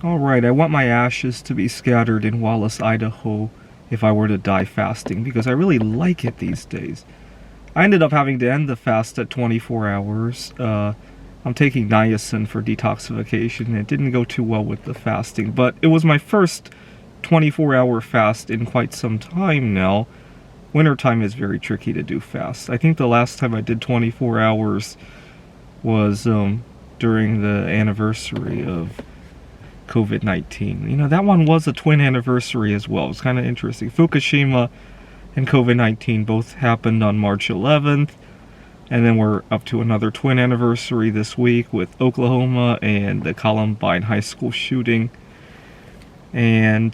Alright, I want my ashes to be scattered in Wallace, Idaho if I were to die fasting, because I really like it these days. I ended up having to end the fast at 24 hours. I'm taking niacin for detoxification, and it didn't go too well with the fasting, but it was my first 24-hour fast in quite some time now. Wintertime is very tricky to do fast. I think the last time I did 24 hours was during the anniversary of COVID-19. You know, that one was a twin anniversary as well. It's kind of interesting. Fukushima and COVID-19 both happened on March 11th, and then we're up to another twin anniversary this week with Oklahoma and the Columbine high school shooting. And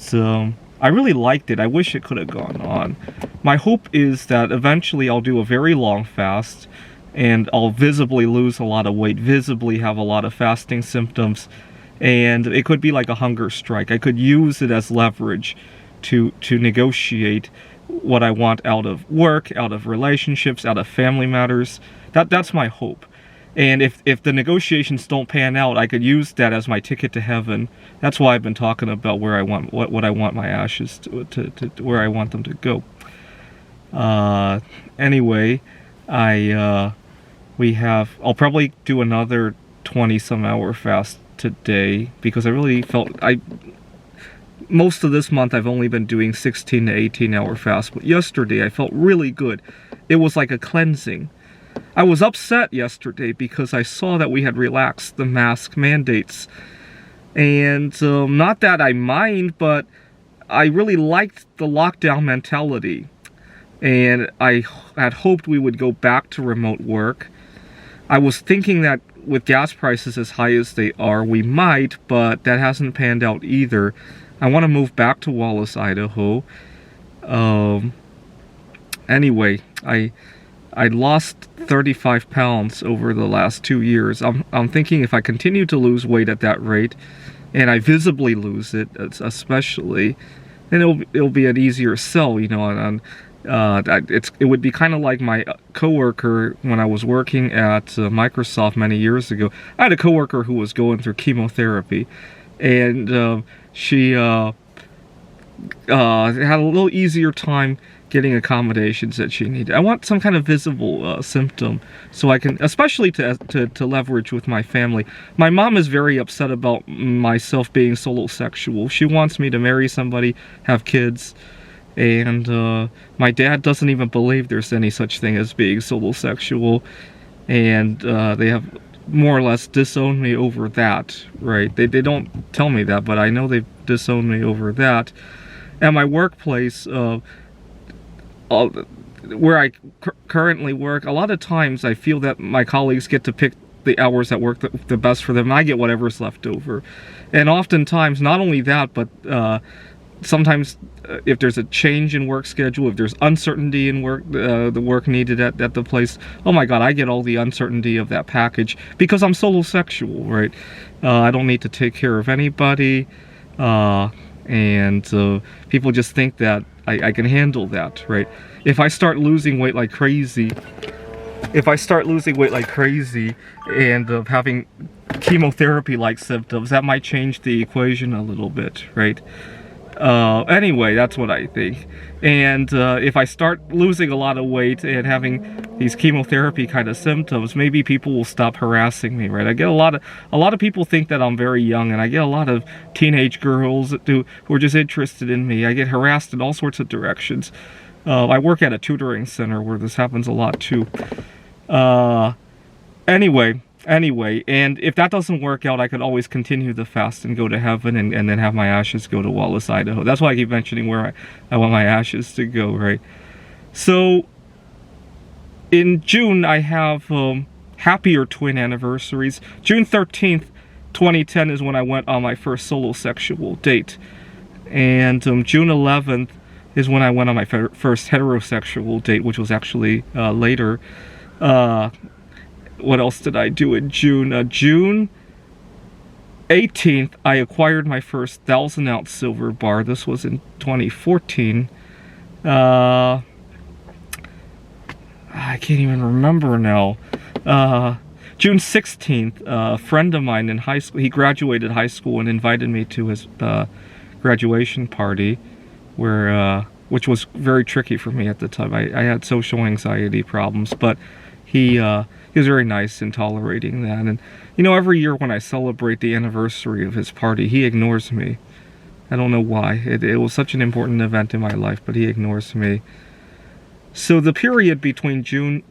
I really liked it. I wish it could have gone on. My hope is that eventually I'll do a very long fast, and I'll visibly lose a lot of weight, visibly have a lot of fasting symptoms, and it could be like a hunger strike. I could use it as leverage to negotiate what I want out of work, out of relationships, out of family matters. That's my hope. And if the negotiations don't pan out, I could use that as my ticket to heaven. That's why I've been talking about where I want what I want my ashes to where I want them to go. Anyway, I'll probably do another 20-some hour fast today, because I really felt most of this month I've only been doing 16 to 18 hour fasts, but yesterday I felt really good. It was like a cleansing. I was upset yesterday because I saw that we had relaxed the mask mandates, and not that I mind, but I really liked the lockdown mentality, and I had hoped we would go back to remote work. I was thinking that with gas prices as high as they are, we might, but that hasn't panned out either. I want to move back to Wallace, Idaho. Anyway, I lost 35 pounds over the last 2 years. I'm thinking if I continue to lose weight at that rate, and I visibly lose it, especially, then it'll be an easier sell, you know. It would be kind of like my coworker when I was working at Microsoft many years ago. I had a coworker who was going through chemotherapy, and she had a little easier time getting accommodations that she needed. I want some kind of visible symptom, so I can, especially to leverage with my family. My mom is very upset about myself being solosexual. She wants me to marry somebody, have kids. And my dad doesn't even believe there's any such thing as being solosexual, and they have more or less disowned me over that, right? They don't tell me that, but I know they've disowned me over that. At my workplace, where I currently work, a lot of times I feel that my colleagues get to pick the hours that work the best for them, and I get whatever's left over. And oftentimes, not only that, but sometimes if there's a change in work schedule, if there's uncertainty in work, the work needed at the place, oh my god, I get all the uncertainty of that package because I'm solosexual, right? I don't need to take care of anybody, and people just think that I can handle that, right? If I start losing weight like crazy, and having chemotherapy-like symptoms, that might change the equation a little bit, right? Anyway, that's what I think. And if I start losing a lot of weight and having these chemotherapy kind of symptoms, maybe people will stop harassing me, right? I get a lot of people think that I'm very young, and I get a lot of teenage girls who are just interested in me. I get harassed in all sorts of directions. I work at a tutoring center where this happens a lot too. Anyway, and if that doesn't work out, I could always continue the fast and go to heaven, and then have my ashes go to Wallace, Idaho. That's why I keep mentioning where I want my ashes to go, right? So, in June, I have happier twin anniversaries. June 13th, 2010 is when I went on my first solosexual date. And June 11th is when I went on my first heterosexual date, which was actually later. What else did I do in June? June 18th, I acquired my first 1,000-ounce silver bar. This was in 2014. I can't even remember now. June 16th, a friend of mine in high school, he graduated high school and invited me to his graduation party, which was very tricky for me at the time. I had social anxiety problems, but he was very nice in tolerating that. And you know, every year when I celebrate the anniversary of his party, he ignores me. I don't know why. It was such an important event in my life, but he ignores me. So the period between June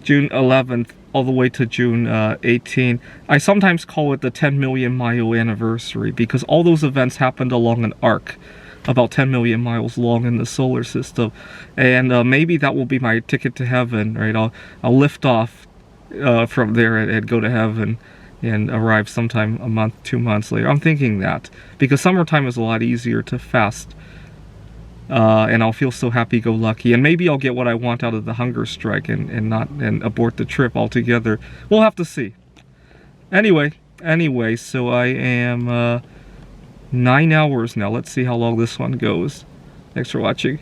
11th all the way to June 18th, I sometimes call it the 10 million mile anniversary, because all those events happened along an arc about 10 million miles long in the solar system. And maybe that will be my ticket to heaven, right? I'll lift off from there and go to heaven and arrive sometime a month, 2 months later. I'm thinking that, because summertime is a lot easier to fast. And I'll feel so happy-go-lucky, and maybe I'll get what I want out of the hunger strike and abort the trip altogether. We'll have to see. Anyway, so I am 9 hours now. Let's see how long this one goes. Thanks for watching.